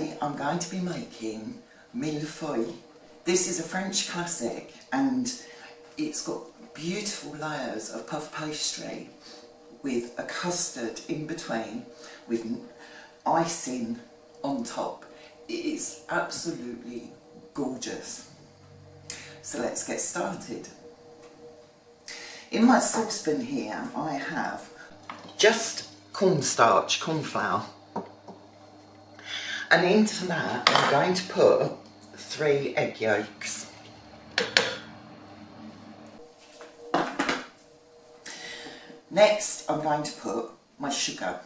Today I'm going to be making Mille Feuille. This is a French classic and it's got beautiful layers of puff pastry with a custard in between with icing on top. It is absolutely gorgeous. So let's get started. In my saucepan here I have just cornstarch, corn flour, and into that I'm going to put 3 egg yolks. Next I'm going to put my sugar.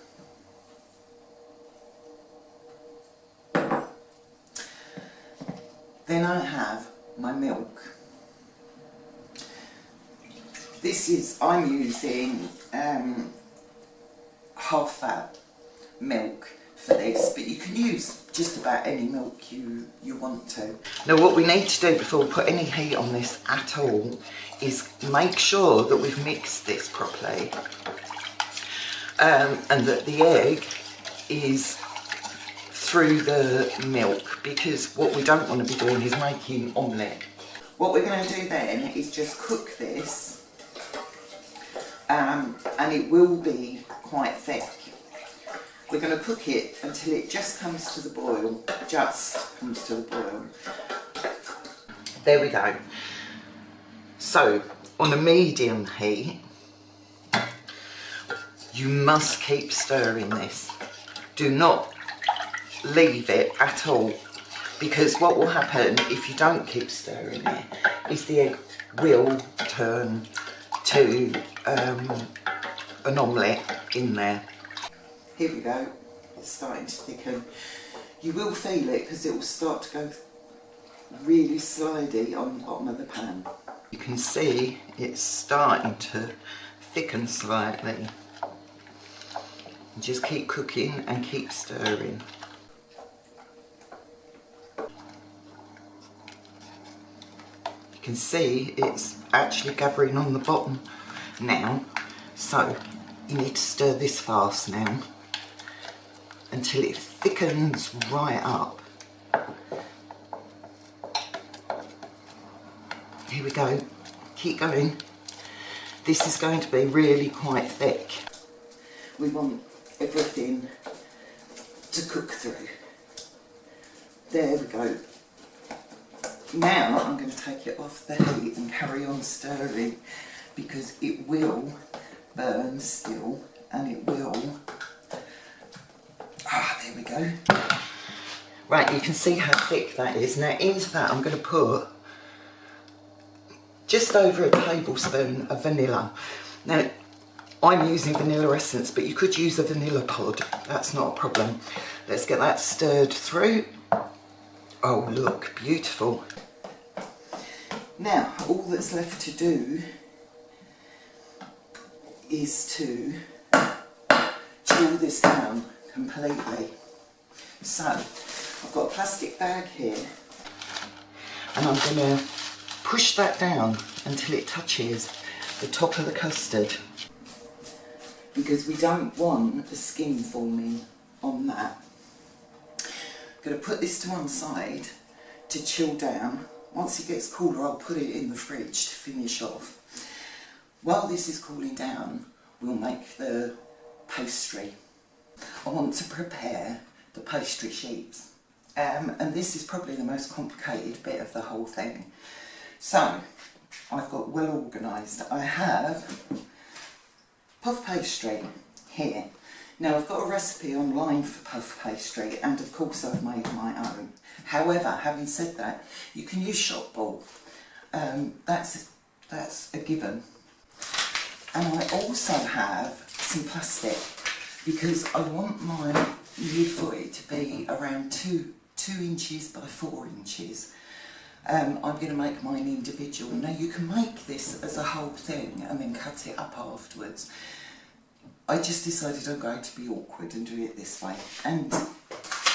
Then I have my milk. I'm using half fat milk for this, but you can use just about any milk you want to. Now what we need to do before we put any heat on this at all is make sure that we've mixed this properly and that the egg is through the milk, because what we don't want to be doing is making omelette. What we're going to do then is just cook this and it will be quite thick. We're going to cook it until it just comes to the boil, There we go. So, on a medium heat, you must keep stirring this. Do not leave it at all, because what will happen if you don't keep stirring it is the egg will turn to an omelette in there. Here we go, it's starting to thicken. You will feel it because it will start to go really slidey on the bottom of the pan. You can see it's starting to thicken slightly. Just keep cooking and keep stirring. You can see it's actually gathering on the bottom now, so you need to stir this fast now until it thickens right up. Here we go, keep going. This is going to be really quite thick. We want everything to cook through. There we go. Now I'm going to take it off the heat and carry on stirring, because it will burn still and it will... there we go. Right, you can see how thick that is. Now into that I'm going to put just over a tablespoon of vanilla. Now I'm using vanilla essence, but you could use a vanilla pod, that's not a problem. Let's get that stirred through. Oh look, beautiful. Now all that's left to do is to chill this down completely. So I've got a plastic bag here and I'm going to push that down until it touches the top of the custard, because we don't want the skin forming on that. I'm going to put this to one side to chill down. Once it gets cooler I'll put it in the fridge to finish off. While this is cooling down we'll make the pastry. I want to prepare the pastry sheets and this is probably the most complicated bit of the whole thing. So I've got well organised. I have puff pastry here. Now I've got a recipe online for puff pastry and of course I've made my own. However, having said that, you can use shop ball. That's a given. And I also have some plastic, because I want my Mille Feuille to be around 2 inches by 4 inches. I'm going to make mine individual. Now you can make this as a whole thing and then cut it up afterwards. I just decided I'm going to be awkward and do it this way, and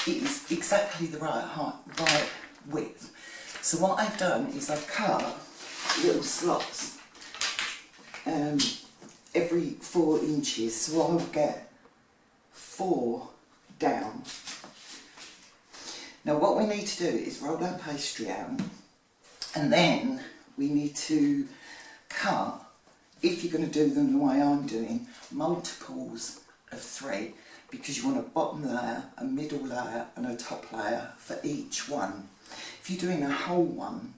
it is exactly the right width. So what I've done is I've cut little slots every 4 inches, so I'll get 4 down. Now what we need to do is roll our pastry out, and then we need to cut, if you're going to do them the way I'm doing, multiples of 3, because you want a bottom layer, a middle layer and a top layer for each one. If you're doing a whole one,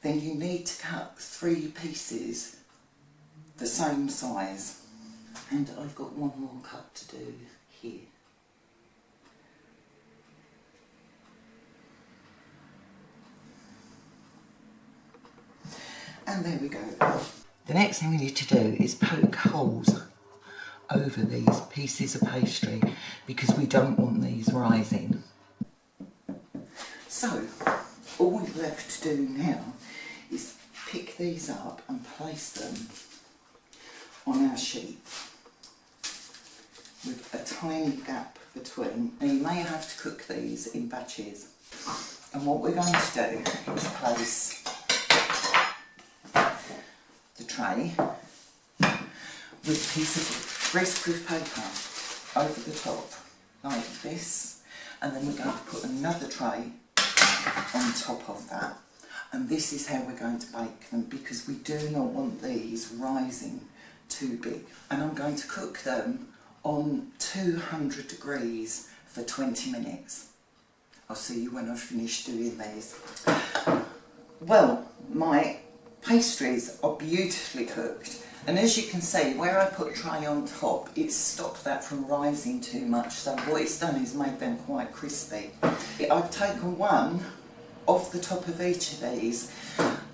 then you need to cut 3 pieces the same size. And I've got one more cut to do here. And there we go. The next thing we need to do is poke holes over these pieces of pastry because we don't want these rising. So, all we've left to do now is pick these up and place them on our sheet with a tiny gap between. Now you may have to cook these in batches. And what we're going to do is place the tray with a piece of greaseproof paper over the top, like this, and then we're going to put another tray on top of that. And this is how we're going to bake them, because we do not want these rising too big. And I'm going to cook them on 200 degrees for 20 minutes. I'll see you when I've finished doing these. Well, my pastries are beautifully cooked, and as you can see, where I put tray on top, it's stopped that from rising too much, so what it's done is made them quite crispy. I've taken one off the top of each of these,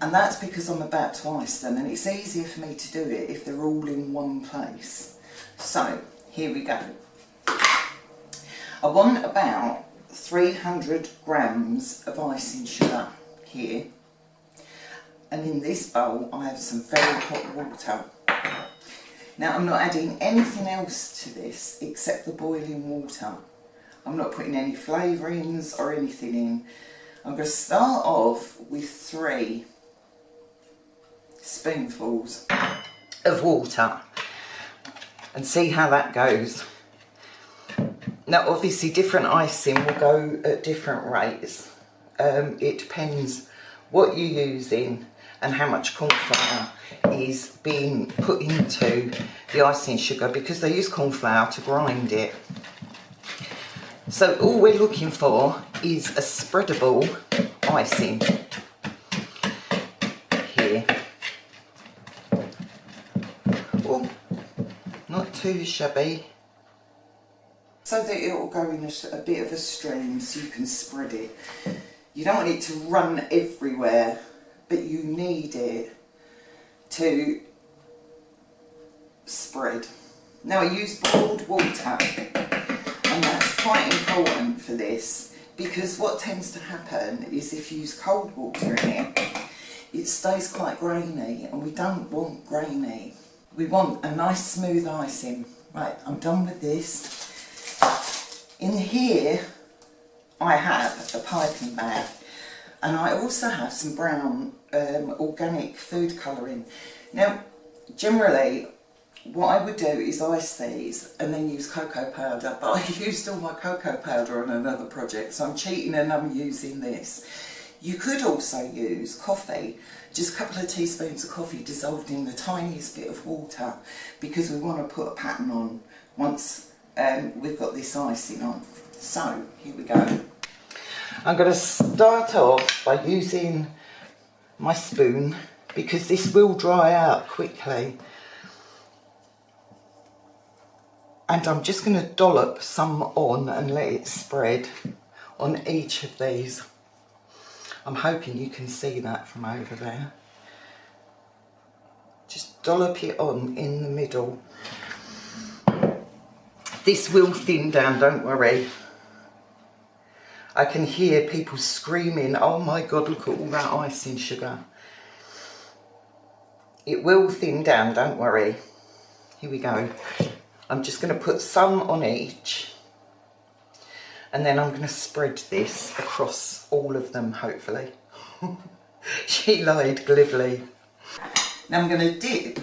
and that's because I'm about to ice them, and it's easier for me to do it if they're all in one place. So here we go. I want about 300 grams of icing sugar here, and in this bowl I have some very hot water. Now I'm not adding anything else to this except the boiling water. I'm not putting any flavourings or anything in. I'm going to start off with 3 spoonfuls of water and see how that goes. Now obviously different icing will go at different rates. It depends what you're using and how much corn flour is being put into the icing sugar, because they use corn flour to grind it. So all we're looking for is a spreadable icing here. Oh, not too shabby. So that it will go in a bit of a stream so you can spread it. You don't want it to run everywhere, but you need it to spread. Now I use boiled water, and that's quite important for this, because what tends to happen is if you use cold water in it, it stays quite grainy, and we don't want grainy. We want a nice smooth icing. Right, I'm done with this. In here I have a piping bag, and I also have some brown organic food colouring. Now generally what I would do is ice these and then use cocoa powder, but I used all my cocoa powder on another project, so I'm cheating and I'm using this. You could also use coffee, just a couple of teaspoons of coffee dissolved in the tiniest bit of water, because we want to put a pattern on once we've got this icing on. So here we go. I'm going to start off by using my spoon, because this will dry out quickly. And I'm just going to dollop some on and let it spread on each of these. I'm hoping you can see that from over there. Just dollop it on in the middle. This will thin down, don't worry. I can hear people screaming, oh my God, look at all that icing sugar. It will thin down, don't worry. Here we go. I'm just going to put some on each, and then I'm going to spread this across all of them, hopefully. She lied glibly. Now I'm going to dip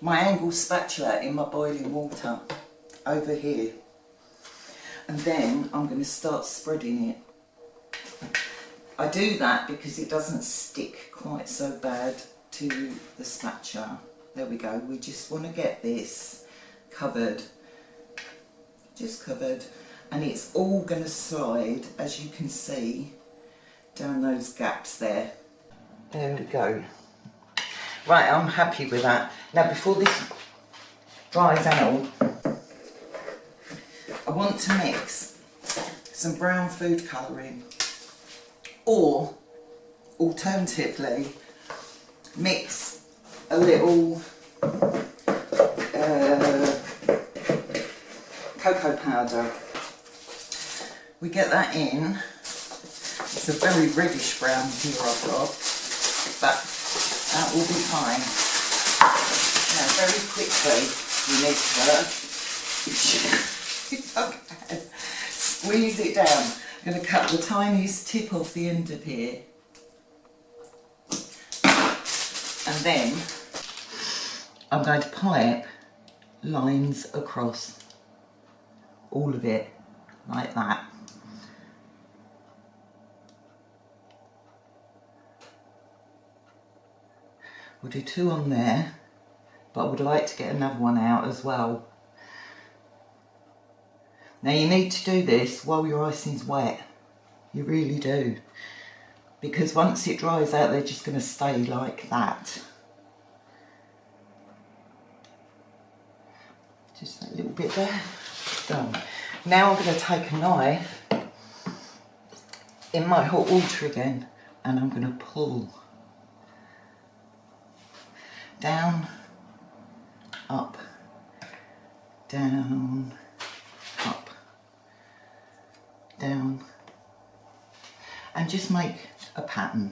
my angled spatula in my boiling water over here. and then I'm going to start spreading it. I do that because it doesn't stick quite so bad to the spatula. There we go. We just want to get this covered, just covered, and it's all going to slide, as you can see, down those gaps there. There we go. Right, I'm happy with that. Now before this dries out, I want to mix some brown food colouring, or alternatively mix a little cocoa powder. We get that in. It's a very reddish brown here I've got, but that will be fine. Now very quickly we need to squeeze it down. I'm going to cut the tiniest tip off the end of here, and then I'm going to pipe lines across all of it like that. We'll do 2 on there, but I would like to get another one out as well. Now you need to do this while your icing's wet, you really do, because once it dries out they're just going to stay like that. Just that little bit there, done. Now I'm going to take a knife in my hot water again, and I'm going to pull down, up, down, up, down, and just make a pattern.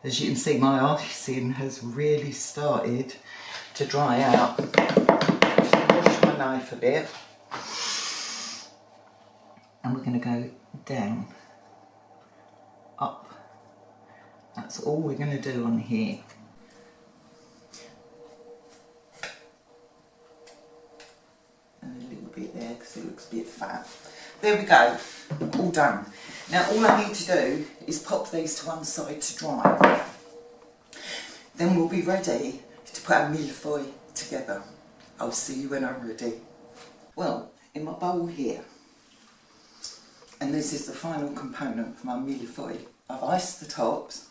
As you can see, my icing has really started to dry out. Just wash my knife a bit, and we're going to go down, up. That's all we're going to do on here. And a little bit there because it looks a bit fat. There we go, all done. Now all I need to do is pop these to one side to dry. Then we'll be ready to put our Mille Feuille together. I'll see you when I'm ready. Well, in my bowl here, and this is the final component for my Mille Feuille, I've iced the tops,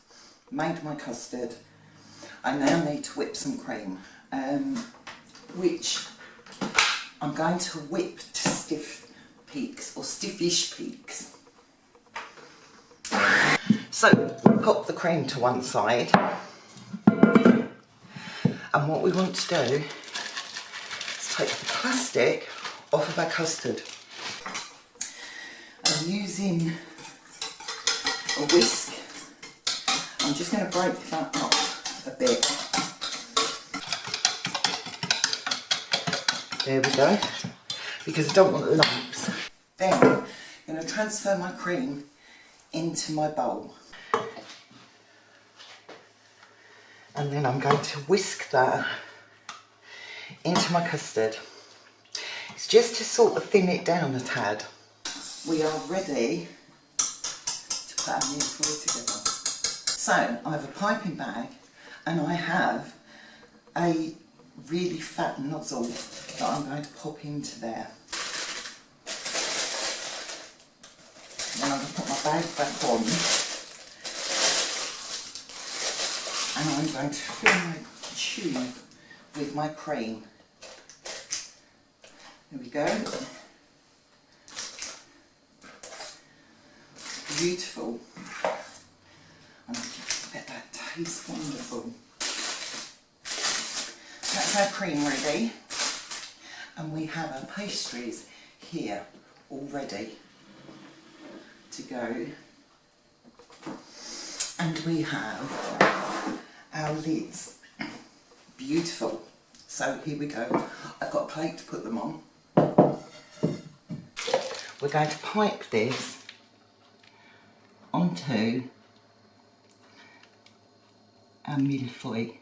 made my custard. I now need to whip some cream, which I'm going to whip to stiff peaks, or stiffish peaks. So pop the cream to one side, and what we want to do is take the plastic off of our custard. I'm using a whisk. I'm just going to break that up a bit. There we go, because I don't want lumps. Then I'm going to transfer my cream into my bowl. And then I'm going to whisk that into my custard. It's just to sort of thin it down a tad. We are ready to put our Mille Feuille together. So I have a piping bag, and I have a really fat nozzle that I'm going to pop into there. Then I'm going to put my bag back on, and I'm going to fill my tube with my cream. There we go. Beautiful. And I bet that tastes wonderful. That's our cream ready, and we have our pastries here all ready to go, and we have our lids. Beautiful. So here we go. I've got a plate to put them on. We're going to pipe this onto our Mille Feuille.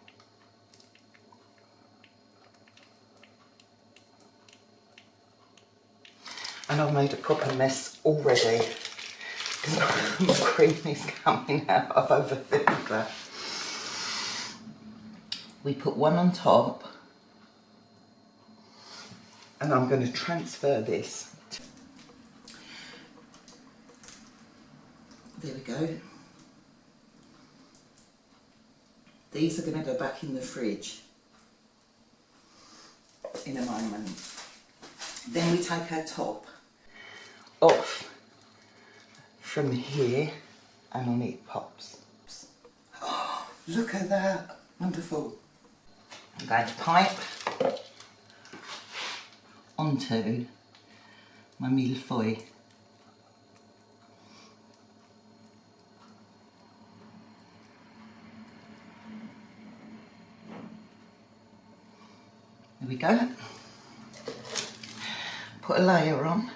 And I've made a proper mess already because my cream is coming out. I've overfilled that. We put one on top, and I'm going to transfer this. There we go. These are going to go back in the fridge in a moment. Then we take our top off from here, and on it pops. Oh, look at that, wonderful. I'm going to pipe onto my Mille Feuille. There we go. Put a layer on,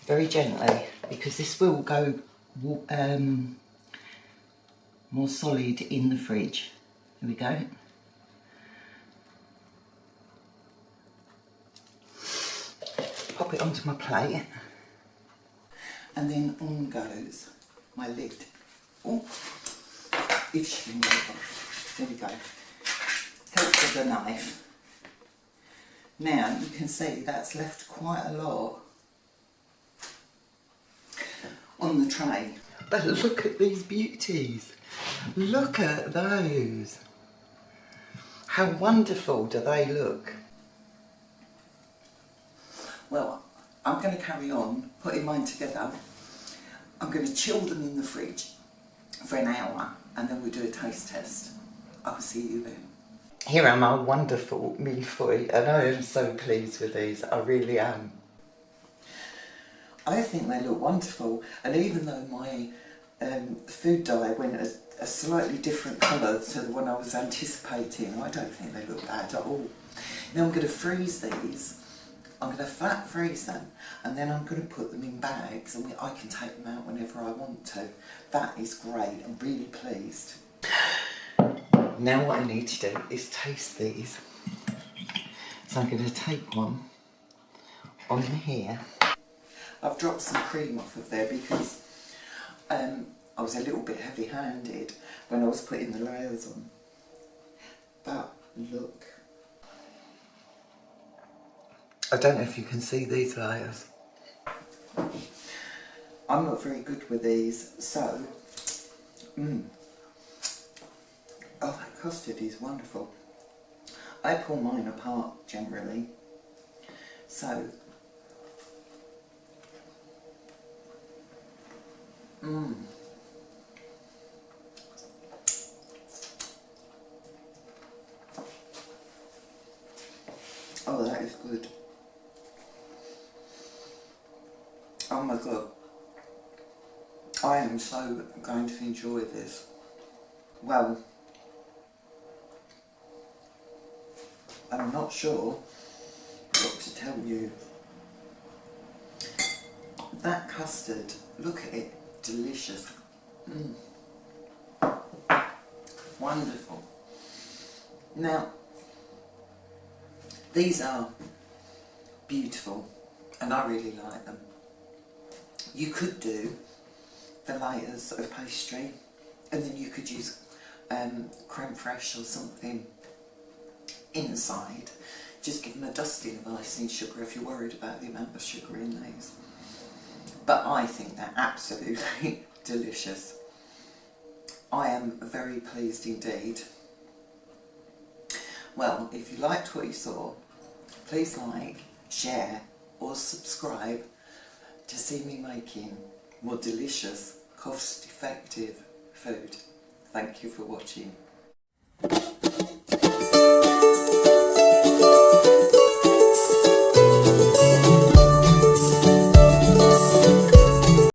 very gently, because this will go more solid in the fridge. There we go. Pop it onto my plate, and then on goes my lid. Oh, if she can get it off. There we go. Helps with the knife. Now you can see that's left quite a lot on the tray. But look at these beauties. Look at those. How wonderful do they look? Well, I'm going to carry on putting mine together. I'm going to chill them in the fridge for an hour, and then we'll do a taste test. I'll see you then. Here are my wonderful Mille Feuille, and I am so pleased with these, I really am. I think they look wonderful, and even though my food dye went a slightly different colour to the one I was anticipating, I don't think they look bad at all. Now I'm going to freeze these. I'm going to flat freeze them, and then I'm going to put them in bags, and I can take them out whenever I want to. That is great, I'm really pleased. Now what I need to do is taste these. So I'm going to take one on here. I've dropped some cream off of there because I was a little bit heavy-handed when I was putting the layers on. But look. I don't know if you can see these layers. I'm not very good with these, so oh, that custard is wonderful. I pull mine apart generally, so oh, that is good. Oh my god, I am so going to enjoy this. Well, I'm not sure what to tell you. That custard, look at it, delicious. Wonderful. Now, these are beautiful, and I really like them. You could do the layers of pastry, and then you could use creme fraiche or something inside. Just give them a dusting of icing sugar if you're worried about the amount of sugar in these. But I think they're absolutely delicious. I am very pleased indeed. Well, if you liked what you saw, please like, share or subscribe to see me making more delicious, cost-effective food. Thank you for watching.